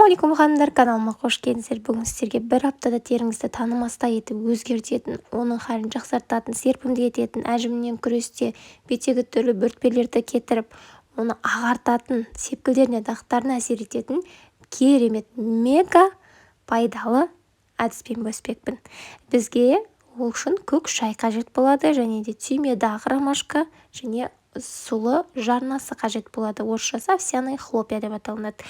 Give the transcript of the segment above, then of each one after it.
Ассалаумағалейкум ханымдар, каналыма қош келдіңіздер. Бүгін сіздерге бір аптада теріңізді танымастай етіп өзгертетін, оның халін жақсартатын, серпімді ететін, әжіммен күресте беттегі түрлі бөртпелерді кетіріп, оны ағартатын, сепкілдеріне, дақтарына әсер ететін керемет, мега пайдалы әдіспен бөліспекпін. Бізге ол үшін көк шай қажет болады, және де түймедақ ромашка және сұлы жарнасы қажет болады. Орысшасы овсяный хлопья деп аталынады.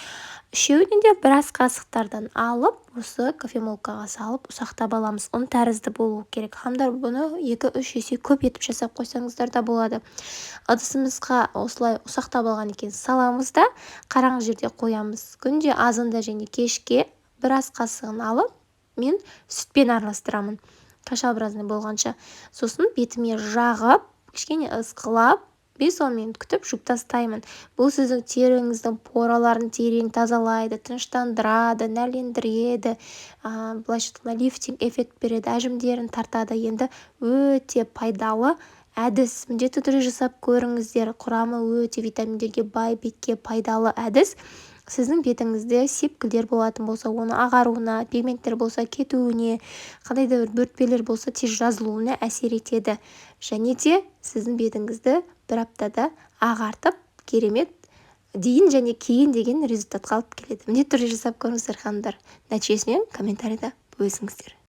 Үшеуінен де бір ас қасықтардан алып, осы кофемолкаға салып ұсақтап аламыз. Ұн тәрізді болу керек. Ханымдар, бұны 2-3 есе көп етіп жасап қойсаңыздар да болады. Ыдысымызға осылай ұсақтап алған екен саламыз да қараңғы жерде қоямыз. Күнде азында және кешке бір ас қасығын алып, мен сүтпен араластырамын. Қашабыразны болғанша. Сосын бетіме жағып, кішкене ысқылап, 5-10 минут күтіп жуып тастаймын. Бұл сіздің теріңіздің пораларын терең тазалайды, тыныштандырады, нәрлендіреді, былайша айтқанда лифтинг эффект береді, әжімдерін тартады. Енді өте пайдалы әдіс. Міндетті түрде жасап көріңіздер. Құрамы өте витаминдерге бай, бетке пайдалы әдіс. Сіздің бетіңізде сепкілдер болатын болса, оны ағаруына, пигменттер болса кетуіне, қандай да бір бөртпелер болса тез жазылуына әсер етеді. Және де сіздің бетіңізді бір аптада ағартып, керемет дейін және кейін деген результатқа алып келеді. Міндетті түрде жасап көріңіздер ханымдар. Нәтижесімен комментарийда бөлісіңіздер.